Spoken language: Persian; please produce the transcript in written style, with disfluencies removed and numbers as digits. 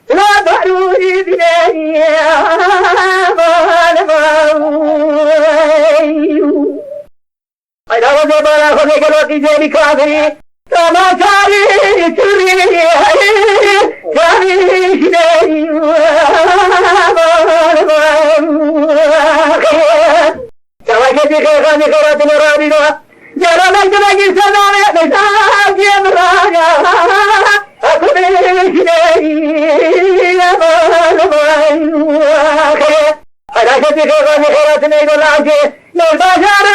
لا ضروري بني أنا وجبنا خلقنا تجاري كافري تما كاري تري كاري شني كواجبي خاني خرات مرادنا جرى لك لك سلام لك يا مراجع أكون شني أنا كذي خاني خرات نيجي للبشر يا